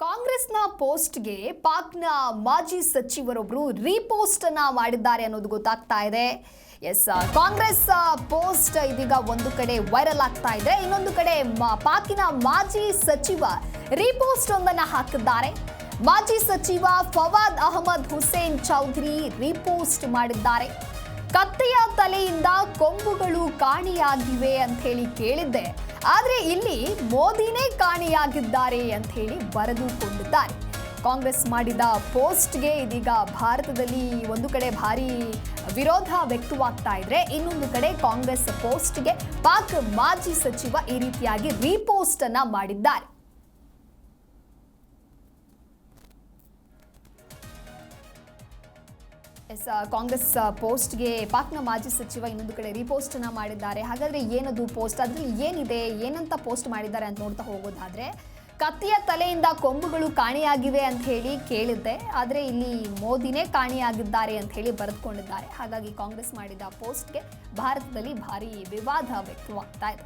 ಕಾಂಗ್ರೆಸ್ನ ಪೋಸ್ಟ್ಗೆ ಪಾಕ್ನ ಮಾಜಿ ಸಚಿವರೊಬ್ಬರು ರೀಪೋಸ್ಟ್ ಅನ್ನ ಮಾಡಿದ್ದಾರೆ ಅನ್ನೋದು ಗೊತ್ತಾಗ್ತಾ ಇದೆ. ಎಸ್, ಕಾಂಗ್ರೆಸ್ ಪೋಸ್ಟ್ ಇದೀಗ ಒಂದು ಕಡೆ ವೈರಲ್ ಆಗ್ತಾ ಇದೆ, ಇನ್ನೊಂದು ಕಡೆ ಪಾಕಿನ ಮಾಜಿ ಸಚಿವ ರೀಪೋಸ್ಟ್ ಒಂದನ್ನು ಹಾಕಿದ್ದಾರೆ. ಮಾಜಿ ಸಚಿವ ಫವಾದ್ ಅಹಮದ್ ಹುಸೇನ್ ಚೌಧರಿ ರೀಪೋಸ್ಟ್ ಮಾಡಿದ್ದಾರೆ. ಕತ್ತೆಯ ತಲೆಯಿಂದ ಕೊಂಬುಗಳು ಕಾಣೆಯಾಗಿವೆ ಅಂತ ಹೇಳಿ ಕೇಳಿದ್ದೆ, ಆದರೆ ಇಲ್ಲಿ ಮೋದಿನೇ ಕಾಣೆಯಾಗಿದ್ದಾರೆ ಅಂತ ಹೇಳಿ ಬರೆದುಕೊಂಡಿದ್ದಾರೆ. ಕಾಂಗ್ರೆಸ್ ಮಾಡಿದ ಪೋಸ್ಟ್ಗೆ ಇದೀಗ ಭಾರತದಲ್ಲಿ ಒಂದು ಕಡೆ ಭಾರಿ ವಿರೋಧ ವ್ಯಕ್ತವಾಗ್ತಾ ಇದ್ರೆ, ಇನ್ನೊಂದು ಕಡೆ ಕಾಂಗ್ರೆಸ್ ಪೋಸ್ಟ್ಗೆ ಪಾಕ್ ಮಾಜಿ ಸಚಿವ ಈ ರೀತಿಯಾಗಿ ರೀಪೋಸ್ಟ್ ಅನ್ನ ಮಾಡಿದ್ದಾರೆ. ಕಾಂಗ್ರೆಸ್ ಪೋಸ್ಟ್ಗೆ ಪಾಕ್ನ ಮಾಜಿ ಸಚಿವ ಇನ್ನೊಂದು ಕಡೆ ರೀಪೋಸ್ಟ್ ಅನ್ನ ಮಾಡಿದ್ದಾರೆ. ಹಾಗಾದ್ರೆ ಏನದು ಪೋಸ್ಟ್, ಅದ್ರಲ್ಲಿ ಏನಿದೆ, ಏನಂತ ಪೋಸ್ಟ್ ಮಾಡಿದ್ದಾರೆ ಅಂತ ನೋಡ್ತಾ ಹೋಗೋದಾದ್ರೆ, ಕತ್ತಿಯ ತಲೆಯಿಂದ ಕೊಂಬುಗಳು ಕಾಣೆಯಾಗಿವೆ ಅಂತ ಹೇಳಿ ಕೇಳಿದ್ದೆ, ಆದರೆ ಇಲ್ಲಿ ಮೋದಿನೇ ಕಾಣೆಯಾಗಿದ್ದಾರೆ ಅಂತ ಹೇಳಿ ಬರೆದುಕೊಂಡಿದ್ದಾರೆ. ಹಾಗಾಗಿ ಕಾಂಗ್ರೆಸ್ ಮಾಡಿದ ಪೋಸ್ಟ್ಗೆ ಭಾರತದಲ್ಲಿ ಭಾರಿ ವಿವಾದ ವ್ಯಕ್ತವಾಗ್ತಾ ಇದೆ.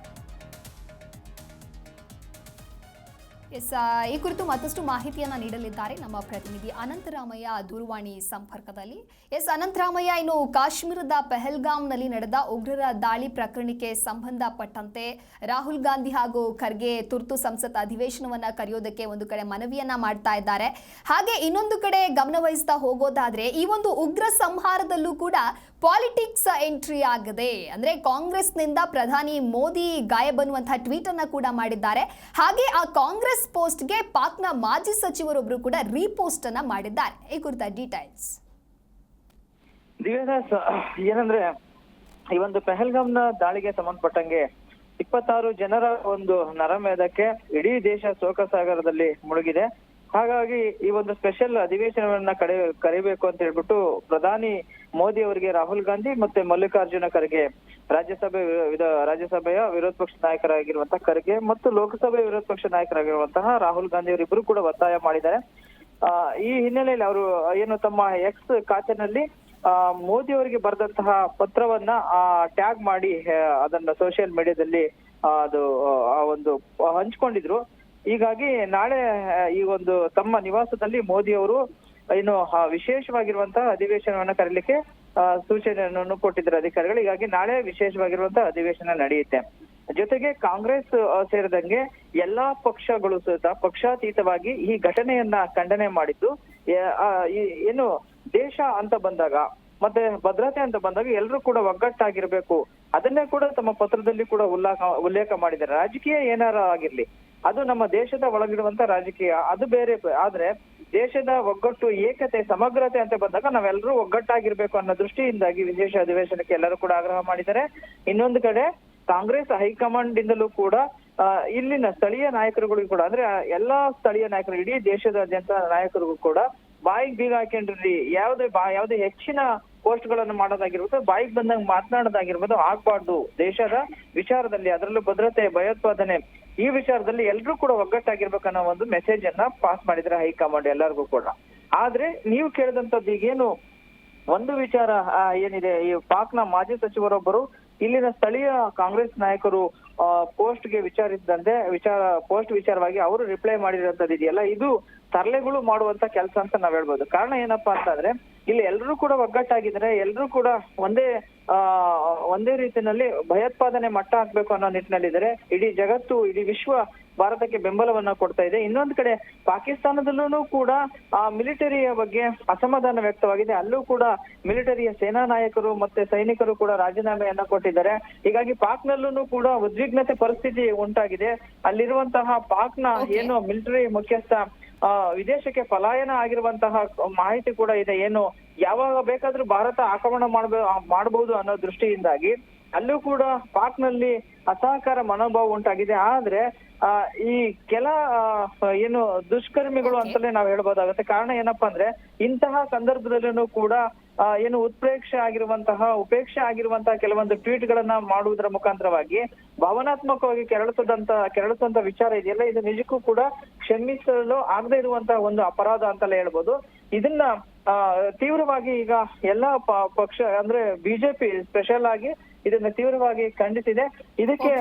ಈ ಕುರಿತು ಮತ್ತಷ್ಟು ಮಾಹಿತಿಯನ್ನ ನೀಡಲಿದ್ದಾರೆ ನಮ್ಮ ಪ್ರತಿನಿಧಿ ಅನಂತರಾಮಯ್ಯ ದೂರವಾಣಿ ಸಂಪರ್ಕದಲ್ಲಿ. ಅನಂತರಾಮಯ್ಯ, ಇನ್ನು ಕಾಶ್ಮೀರದ ಪಹಲ್ಗಾಮ್ನಲ್ಲಿ ನಡೆದ ಉಗ್ರರ ದಾಳಿ ಪ್ರಕರಣಕ್ಕೆ ಸಂಬಂಧಪಟ್ಟಂತೆ ರಾಹುಲ್ ಗಾಂಧಿ ಹಾಗೂ ಖರ್ಗೆ ತುರ್ತು ಸಂಸತ್ ಅಧಿವೇಶನವನ್ನ ಕರೆಯೋದಕ್ಕೆ ಒಂದು ಕಡೆ ಮನವಿಯನ್ನ ಮಾಡ್ತಾ ಇದ್ದಾರೆ. ಹಾಗೆ ಇನ್ನೊಂದು ಕಡೆ ಗಮನವಹಿಸ್ತಾ ಹೋಗೋದಾದ್ರೆ, ಈ ಒಂದು ಉಗ್ರ ಸಂಹಾರದಲ್ಲೂ ಕೂಡ ಪಾಲಿಟಿಕ್ಸ್ ಎಂಟ್ರಿ ಆಗದೆ, ಅಂದ್ರೆ ಕಾಂಗ್ರೆಸ್ನಿಂದ ಪ್ರಧಾನಿ ಮೋದಿ ಗಾಯಬ್ ಅನ್ನುವಂತಹ ಟ್ವೀಟ್ ಅನ್ನ ಕೂಡ ಮಾಡಿದ್ದಾರೆ. ಹಾಗೆ ಆ ಕಾಂಗ್ರೆಸ್ ಪೋಸ್ಟ್ಗೆ ಪಾಕ್ನ ಮಾಜಿ ಸಚಿವರೊಬ್ಬರು ಕೂಡ ರೀಪೋಸ್ಟ್ ಅನ್ನ ಮಾಡಿದ್ದಾರೆ. ಈ ಕುರಿತ ಡೀಟೇಲ್ಸ್ ದಿವ್ಯದಾಸ್, ಏನಂದ್ರೆ ಈ ಒಂದು ಪಹಲ್ಗಾಮ್ನ ದಾಳಿಗೆ ಸಂಬಂಧಪಟ್ಟಂಗೆ 26 ಜನರ ಒಂದು ನರಮೇಧಕ್ಕೆ ಇಡೀ ದೇಶ ಶೋಕಸಾಗರದಲ್ಲಿ ಮುಳುಗಿದೆ. ಹಾಗಾಗಿ ಈ ಒಂದು ಸ್ಪೆಷಲ್ ಅಧಿವೇಶನವನ್ನ ಕರೆಯಬೇಕು ಅಂತ ಹೇಳ್ಬಿಟ್ಟು ಪ್ರಧಾನಿ ಮೋದಿ ಅವರಿಗೆ ರಾಹುಲ್ ಗಾಂಧಿ ಮತ್ತೆ ಮಲ್ಲಿಕಾರ್ಜುನ ಖರ್ಗೆ, ರಾಜ್ಯಸಭೆಯ ವಿರೋಧ ಪಕ್ಷ ನಾಯಕರಾಗಿರುವಂತಹ ಖರ್ಗೆ ಮತ್ತು ಲೋಕಸಭೆ ವಿರೋಧ ಪಕ್ಷ ನಾಯಕರಾಗಿರುವಂತಹ ರಾಹುಲ್ ಗಾಂಧಿ ಅವರಿಬ್ಬರು ಕೂಡ ಒತ್ತಾಯ ಮಾಡಿದ್ದಾರೆ. ಈ ಹಿನ್ನೆಲೆಯಲ್ಲಿ ಅವರು ಏನು ತಮ್ಮ ಎಕ್ಸ್ ಖಾತೆನಲ್ಲಿ ಮೋದಿ ಅವರಿಗೆ ಬರೆದಂತಹ ಪತ್ರವನ್ನ ಟ್ಯಾಗ್ ಮಾಡಿ ಅದನ್ನ ಸೋಷಿಯಲ್ ಮೀಡಿಯಾದಲ್ಲಿ ಒಂದು ಹಂಚ್ಕೊಂಡಿದ್ರು. ಹೀಗಾಗಿ ನಾಳೆ ಈ ಒಂದು ತಮ್ಮ ನಿವಾಸದಲ್ಲಿ ಮೋದಿ ಅವರು ಏನು ವಿಶೇಷವಾಗಿರುವಂತಹ ಅಧಿವೇಶನವನ್ನ ಕರೀಲಿಕ್ಕೆ ಸೂಚನೆಯನ್ನು ಕೊಟ್ಟಿದ್ದಾರೆ ಅಧಿಕಾರಿಗಳು. ಹೀಗಾಗಿ ನಾಳೆ ವಿಶೇಷವಾಗಿರುವಂತಹ ಅಧಿವೇಶನ ನಡೆಯುತ್ತೆ. ಜೊತೆಗೆ ಕಾಂಗ್ರೆಸ್ ಸೇರಿದಂಗೆ ಎಲ್ಲಾ ಪಕ್ಷಗಳು ಸಹಿತ ಪಕ್ಷಾತೀತವಾಗಿ ಈ ಘಟನೆಯನ್ನ ಖಂಡನೆ ಮಾಡಿದ್ದು, ಏನು ದೇಶ ಅಂತ ಬಂದಾಗ ಮತ್ತೆ ಭದ್ರತೆ ಅಂತ ಬಂದಾಗ ಎಲ್ಲರೂ ಕೂಡ ಒಗ್ಗಟ್ಟಾಗಿರ್ಬೇಕು, ಅದನ್ನೇ ಕೂಡ ತಮ್ಮ ಪತ್ರದಲ್ಲಿ ಕೂಡ ಉಲ್ಲೇಖ ಮಾಡಿದ್ದಾರೆ. ರಾಜಕೀಯ ಏನಾರ ಆಗಿರ್ಲಿ, ಅದು ನಮ್ಮ ದೇಶದ ಒಳಗಿರುವಂತ ರಾಜಕೀಯ, ಅದು ಬೇರೆ. ಆದ್ರೆ ದೇಶದ ಒಗ್ಗಟ್ಟು, ಏಕತೆ, ಸಮಗ್ರತೆ ಅಂತ ಬಂದಾಗ ನಾವೆಲ್ಲರೂ ಒಗ್ಗಟ್ಟಾಗಿರ್ಬೇಕು ಅನ್ನೋ ದೃಷ್ಟಿಯಿಂದಾಗಿ ವಿಶೇಷ ಅಧಿವೇಶನಕ್ಕೆ ಎಲ್ಲರೂ ಕೂಡ ಆಗ್ರಹ ಮಾಡಿದ್ದಾರೆ. ಇನ್ನೊಂದು ಕಡೆ ಕಾಂಗ್ರೆಸ್ ಹೈಕಮಾಂಡ್ ಇಂದಲೂ ಕೂಡ ಇಲ್ಲಿನ ಸ್ಥಳೀಯ ನಾಯಕರುಗಳಿಗೂ ಕೂಡ, ಅಂದ್ರೆ ಎಲ್ಲಾ ಸ್ಥಳೀಯ ನಾಯಕರು, ಇಡೀ ದೇಶದಾದ್ಯಂತ ನಾಯಕರಿಗೂ ಕೂಡ ಬಾಯಿಗೆ ಬೀಗ ಹಾಕೊಂಡ್ರಿ, ಯಾವುದೇ ಹೆಚ್ಚಿನ ಪೋಸ್ಟ್ ಗಳನ್ನು ಮಾಡೋದಾಗಿರ್ಬೋದು, ಬಾಯಿಗೆ ಬಂದಂಗೆ ಮಾತನಾಡೋದಾಗಿರ್ಬೋದು ಆಗ್ಬಾರ್ದು. ದೇಶದ ವಿಚಾರದಲ್ಲಿ, ಅದರಲ್ಲೂ ಭದ್ರತೆ, ಭಯೋತ್ಪಾದನೆ, ಈ ವಿಚಾರದಲ್ಲಿ ಎಲ್ಲರೂ ಕೂಡ ಒಗ್ಗಟ್ಟಾಗಿರ್ಬೇಕನ್ನೋ ಒಂದು ಮೆಸೇಜ್ ಅನ್ನ ಪಾಸ್ ಮಾಡಿದ್ರೆ ಹೈಕಮಾಂಡ್ ಎಲ್ಲರಿಗೂ ಕೂಡ. ಆದ್ರೆ ನೀವು ಕೇಳಿದಂತದ್ದು ಈಗೇನು ಒಂದು ವಿಚಾರ ಏನಿದೆ, ಈ ಪಾಕ್ನ ಮಾಜಿ ಸಚಿವರೊಬ್ಬರು ಇಲ್ಲಿನ ಸ್ಥಳೀಯ ಕಾಂಗ್ರೆಸ್ ನಾಯಕರು ಪೋಸ್ಟ್ಗೆ ಪೋಸ್ಟ್ ವಿಚಾರವಾಗಿ ಅವರು ರಿಪ್ಲೈ ಮಾಡಿರೋಂಥದ್ದು ಇದೆಯಲ್ಲ, ಇದು ತರಲೆಗಳು ಮಾಡುವಂತ ಕೆಲಸ ಅಂತ ನಾವ್ ಹೇಳ್ಬೋದು. ಕಾರಣ ಏನಪ್ಪಾ ಅಂತಂದ್ರೆ, ಇಲ್ಲಿ ಎಲ್ಲರೂ ಕೂಡ ಒಗ್ಗಟ್ಟಾಗಿದ್ದಾರೆ, ಎಲ್ಲರೂ ಕೂಡ ಒಂದೇ ರೀತಿಯಲ್ಲಿ ಭಯೋತ್ಪಾದನೆ ಮಟ್ಟ ಹಾಕ್ಬೇಕು ಅನ್ನೋ ನಿಟ್ಟಿನಲ್ಲಿದ್ದಾರೆ. ಇಡೀ ಜಗತ್ತು, ಇಡೀ ವಿಶ್ವ ಭಾರತಕ್ಕೆ ಬೆಂಬಲವನ್ನ ಕೊಡ್ತಾ ಇದೆ. ಇನ್ನೊಂದು ಕಡೆ ಪಾಕಿಸ್ತಾನದಲ್ಲೂ ಕೂಡ ಮಿಲಿಟರಿಯ ಬಗ್ಗೆ ಅಸಮಾಧಾನ ವ್ಯಕ್ತವಾಗಿದೆ. ಅಲ್ಲೂ ಕೂಡ ಮಿಲಿಟರಿಯ ಸೇನಾ ನಾಯಕರು ಮತ್ತೆ ಸೈನಿಕರು ಕೂಡ ರಾಜೀನಾಮೆಯನ್ನ ಕೊಟ್ಟಿದ್ದಾರೆ. ಹೀಗಾಗಿ ಪಾಕ್ನಲ್ಲೂ ಕೂಡ ಉದ್ವಿಗ್ನತೆ ಪರಿಸ್ಥಿತಿ ಉಂಟಾಗಿದೆ. ಅಲ್ಲಿರುವಂತಹ ಪಾಕ್ನ ಏನು ಮಿಲಿಟರಿ ಮುಖ್ಯಸ್ಥ ವಿದೇಶಕ್ಕೆ ಪಲಾಯನ ಆಗಿರುವಂತಹ ಮಾಹಿತಿ ಕೂಡ ಇದೆ. ಏನು ಯಾವಾಗ ಬೇಕಾದ್ರೂ ಭಾರತ ಆಕ್ರಮಣ ಮಾಡಬಹುದು ಅನ್ನೋ ದೃಷ್ಟಿಯಿಂದಾಗಿ ಅಲ್ಲೂ ಕೂಡ ಪಾಕ್ನಲ್ಲಿ ಅಸಹಕಾರ ಮನೋಭಾವ ಉಂಟಾಗಿದೆ. ಆದ್ರೆ ಈ ಕೆಲ ಏನು ದುಷ್ಕರ್ಮಿಗಳು ಅಂತಲೇ ನಾವ್ ಹೇಳ್ಬೋದಾಗತ್ತೆ. ಕಾರಣ ಏನಪ್ಪಾ ಅಂದ್ರೆ, ಇಂತಹ ಸಂದರ್ಭದಲ್ಲೂ ಕೂಡ ಏನು ಉಪೇಕ್ಷೆ ಆಗಿರುವಂತಹ ಕೆಲವೊಂದು ಟ್ವೀಟ್ ಗಳನ್ನ ಮಾಡುವುದರ ಮುಖಾಂತರವಾಗಿ ಭಾವನಾತ್ಮಕವಾಗಿ ಕೆರಳಿಸುವಂತ ವಿಚಾರ ಇದೆಯಲ್ಲ, ಇದು ನಿಜಕ್ಕೂ ಕೂಡ ಕ್ಷಮಿಸಲು ಆಗದೆ ಇರುವಂತಹ ಒಂದು ಅಪರಾಧ ಅಂತಲೇ ಹೇಳ್ಬೋದು. ಇದನ್ನ ತೀವ್ರವಾಗಿ ಈಗ ಎಲ್ಲಾ ಪಕ್ಷ ಅಂದ್ರೆ ಬಿಜೆಪಿ ಸ್ಪೆಷಲ್ ಆಗಿ ಇದನ್ನ ತೀವ್ರವಾಗಿ ಖಂಡಿಸಿದೆ. ಇದಕ್ಕೆ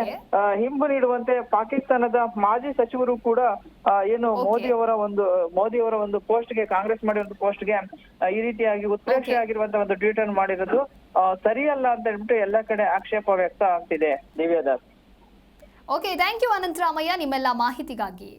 ಹಿಂಬು ನೀಡುವಂತೆ ಪಾಕಿಸ್ತಾನದ ಮಾಜಿ ಸಚಿವರು ಕೂಡ ಏನು ಮೋದಿ ಅವರ ಒಂದು ಪೋಸ್ಟ್ಗೆ, ಕಾಂಗ್ರೆಸ್ ಮಾಡಿರೋ ಪೋಸ್ಟ್ಗೆ ಈ ರೀತಿಯಾಗಿ ಉತ್ಪ್ರೇಕ್ಷೆ ಆಗಿರುವಂತಹ ಒಂದು ಟ್ವೀಟ್ ಅನ್ನು ಮಾಡಿರೋದು ಸರಿಯಲ್ಲ ಅಂತ ಹೇಳ್ಬಿಟ್ಟು ಎಲ್ಲ ಕಡೆ ಆಕ್ಷೇಪ ವ್ಯಕ್ತ ಆಗ್ತಿದೆ. ದಿವ್ಯಾದಾಸ್. ಓಕೆ, ಥ್ಯಾಂಕ್ ಯು ಅನಂತರಾಮಯ್ಯ ನಿಮ್ಮೆಲ್ಲ ಮಾಹಿತಿಗಾಗಿ.